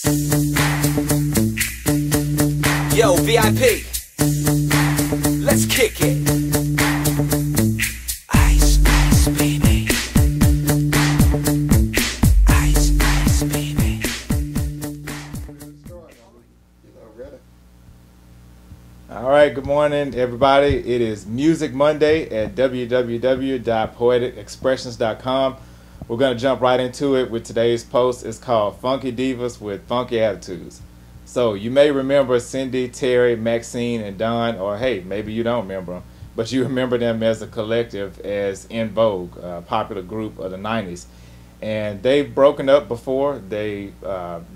Yo, VIP, let's kick it. Ice, ice, baby. Ice, ice, baby. All right, good morning, everybody. It is Music Monday at www.poeticexpressions.com. We're going to jump right into it with today's post. It's called Funky Divas with Funky Attitudes. So you may remember Cindy, Terry, Maxine, and Dawn, or hey, maybe you don't remember them, but you remember them as a collective as En Vogue, a popular group of the 90s. And they've broken up before. They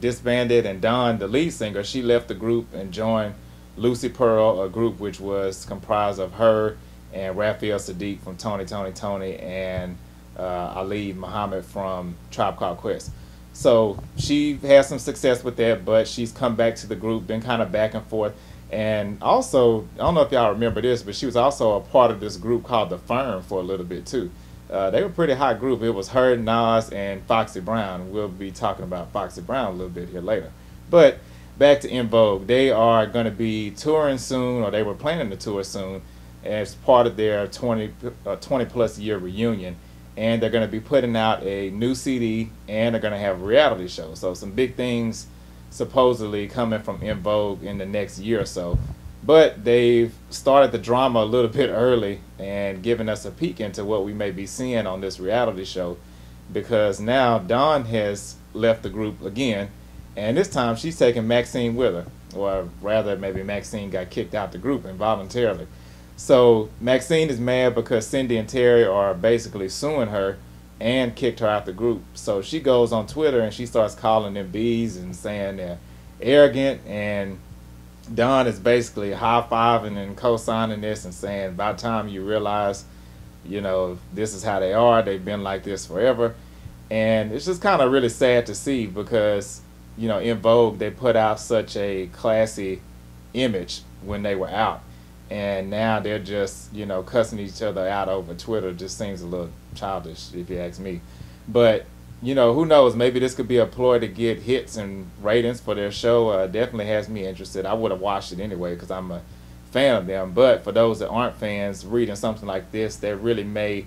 disbanded, and Dawn, the lead singer, she left the group and joined Lucy Pearl, a group which was comprised of her and Raphael Sadiq from Tony, and Ali Muhammad from Tribe Called Quest. So she had some success with that, but she's come back to the group, been kind of back and forth. And also, I don't know if y'all remember this, but she was also a part of this group called The Firm for a little bit too. They were a pretty hot group. It was her, Nas, and Foxy Brown. We'll be talking about Foxy Brown a little bit here later. But back to En Vogue. They are going to be touring soon, or they were planning to tour soon, as part of their 20 plus year reunion. And they're going to be putting out a new CD, and they're going to have a reality show. So some big things supposedly coming from En Vogue in the next year or so. But they've started the drama a little bit early and given us a peek into what we may be seeing on this reality show, because now Dawn has left the group again, and this time she's taking Maxine with her, or rather maybe Maxine got kicked out the group involuntarily. So Maxine is mad because Cindy and Terry are basically suing her and kicked her out the group. So she goes on Twitter and she starts calling them bees and saying they're arrogant, and Dawn is basically high-fiving and co-signing this and saying by the time you realize, you know, this is how they are, they've been like this forever. And it's just kind of really sad to see because, you know, En Vogue, they put out such a classy image when they were out. And now they're just, you know, cussing each other out over Twitter. Just seems a little childish, if you ask me. But, you know, who knows? Maybe this could be a ploy to get hits and ratings for their show. Definitely has me interested. I would have watched it anyway because I'm a fan of them. But for those that aren't fans, reading something like this, that really may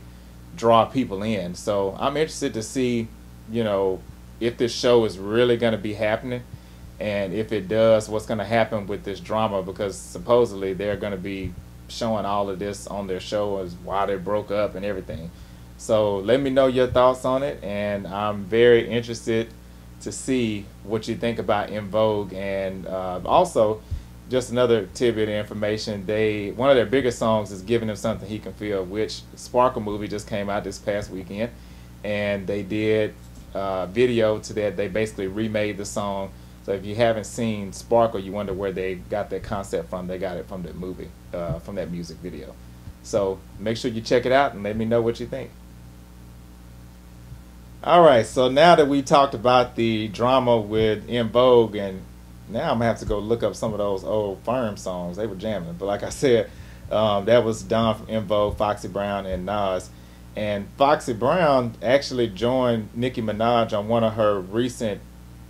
draw people in. So I'm interested to see, you know, if this show is really going to be happening. And if it does, what's going to happen with this drama, because supposedly they're going to be showing all of this on their show as why they broke up and everything. So let me know your thoughts on it, and I'm very interested to see what you think about En Vogue. And also, just another tidbit of information, one of their biggest songs is Giving Him Something He Can Feel, which Sparkle movie just came out this past weekend, and they did a video to that. They basically remade the song. So if you haven't seen Sparkle, you wonder where they got that concept from. They got it from that movie, from that music video. So make sure you check it out and let me know what you think. All right, so now that we talked about the drama with En Vogue, and now I'm going to have to go look up some of those old Firm songs. They were jamming. But like I said, that was Dawn from En Vogue, Foxy Brown, and Nas. And Foxy Brown actually joined Nicki Minaj on one of her recent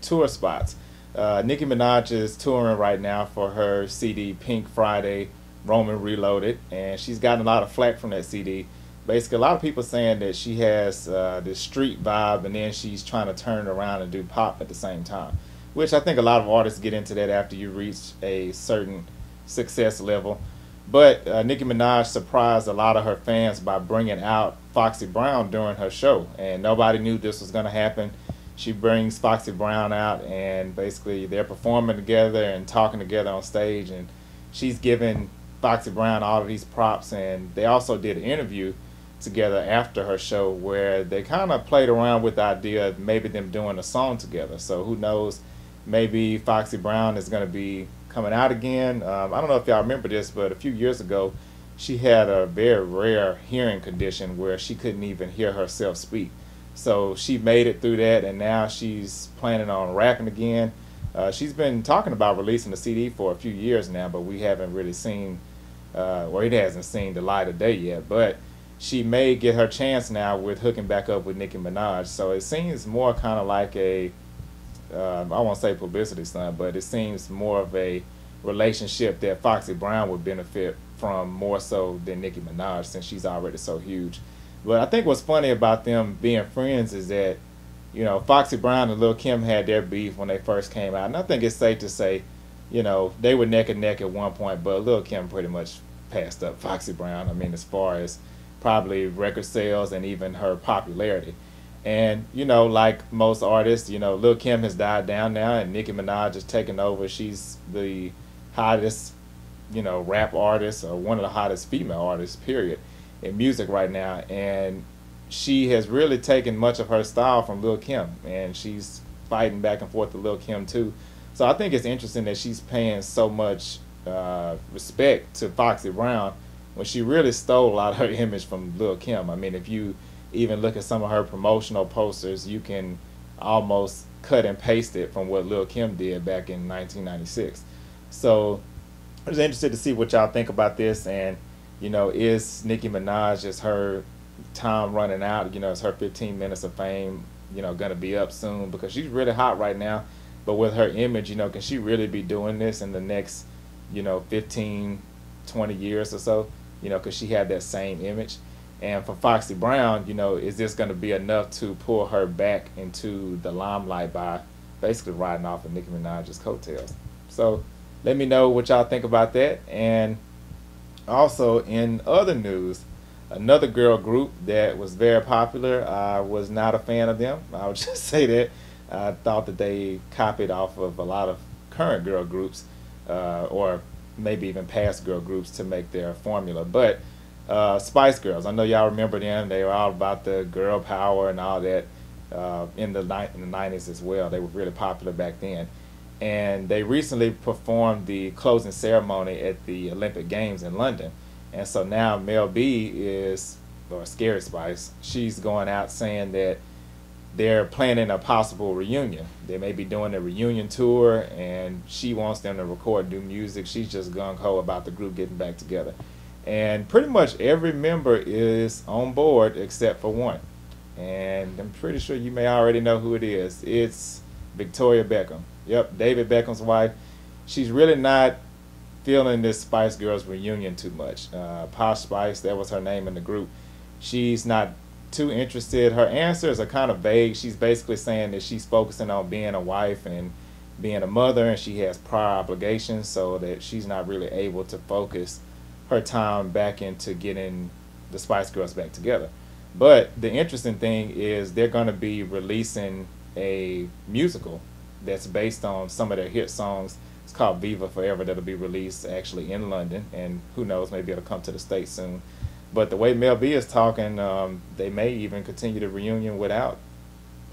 tour spots. Nicki Minaj is touring right now for her CD Pink Friday, Roman Reloaded, and she's gotten a lot of flack from that CD. Basically, a lot of people saying that she has this street vibe, and then she's trying to turn it around and do pop at the same time, which I think a lot of artists get into that after you reach a certain success level. But Nicki Minaj surprised a lot of her fans by bringing out Foxy Brown during her show, and nobody knew this was going to happen. She brings Foxy Brown out, and basically they're performing together and talking together on stage, and she's giving Foxy Brown all of these props. And they also did an interview together after her show where they kind of played around with the idea of maybe them doing a song together. So who knows, maybe Foxy Brown is going to be coming out again. I don't know if y'all remember this, but a few years ago she had a very rare hearing condition where she couldn't even hear herself speak. So she made it through that, and now she's planning on rapping again. She's been talking about releasing a CD for a few years now, but we haven't really seen, or it hasn't seen the light of day yet. But she may get her chance now with hooking back up with Nicki Minaj. So it seems more kind of like a I won't say publicity stunt, but it seems more of a relationship that Foxy Brown would benefit from more so than Nicki Minaj, since she's already so huge. But I think what's funny about them being friends is that, you know, Foxy Brown and Lil' Kim had their beef when they first came out, and I think it's safe to say, you know, they were neck and neck at one point, but Lil' Kim pretty much passed up Foxy Brown. I mean, as far as probably record sales and even her popularity. And, you know, like most artists, you know, Lil' Kim has died down now, and Nicki Minaj is taking over. She's the hottest, you know, rap artist, or one of the hottest female artists, period, in music right now. And she has really taken much of her style from Lil' Kim, and she's fighting back and forth with Lil' Kim too. So I think it's interesting that she's paying so much respect to Foxy Brown when she really stole a lot of her image from Lil' Kim. I mean, if you even look at some of her promotional posters, you can almost cut and paste it from what Lil' Kim did back in 1996. So I was interested to see what y'all think about this, and, you know, is Nicki Minaj, is her time running out? You know, is her 15 minutes of fame, you know, gonna be up soon? Because she's really hot right now, but with her image, you know, can she really be doing this in the next, you know, 15, 20 years or so? You know, because she had that same image. And for Foxy Brown, you know, is this going to be enough to pull her back into the limelight by basically riding off of Nicki Minaj's coattails? So let me know what y'all think about that. And also, in other news, another girl group that was very popular, I was not a fan of them. I would just say that. I thought that they copied off of a lot of current girl groups, or maybe even past girl groups, to make their formula. But Spice Girls, I know y'all remember them. They were all about the girl power and all that in the 90s as well. They were really popular back then. And they recently performed the closing ceremony at the Olympic Games in London. And so now Mel B is, or Scary Spice, she's going out saying that they're planning a possible reunion. They may be doing a reunion tour, and she wants them to record new music. She's just gung-ho about the group getting back together. And pretty much every member is on board except for one. And I'm pretty sure you may already know who it is. It's Victoria Beckham. Yep, David Beckham's wife. She's really not feeling this Spice Girls reunion too much. Posh Spice, that was her name in the group. She's not too interested. Her answers are kind of vague. She's basically saying that she's focusing on being a wife and being a mother, and she has prior obligations, so that she's not really able to focus her time back into getting the Spice Girls back together. But the interesting thing is they're going to be releasing a musical that's based on some of their hit songs. It's called Viva Forever. That'll be released actually in London, and who knows, maybe it'll come to the States soon. But the way Mel B is talking, they may even continue the reunion without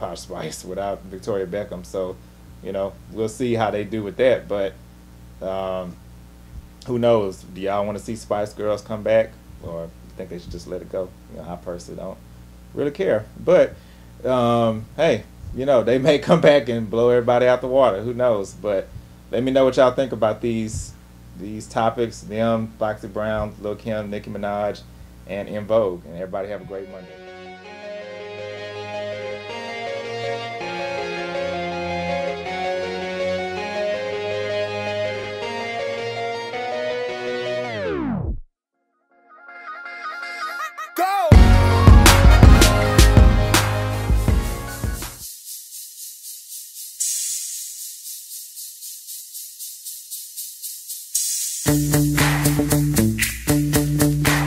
Posh Spice, without Victoria Beckham. So, you know, we'll see how they do with that. But who knows? Do y'all want to see Spice Girls come back, or think they should just let it go? You know, I personally don't really care. But hey, you know, they may come back and blow everybody out the water. Who knows? But let me know what y'all think about these topics. Them, Foxy Brown, Lil' Kim, Nicki Minaj, and In Vogue. And everybody have a great Monday.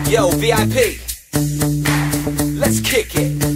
Yo, VIP, let's kick it.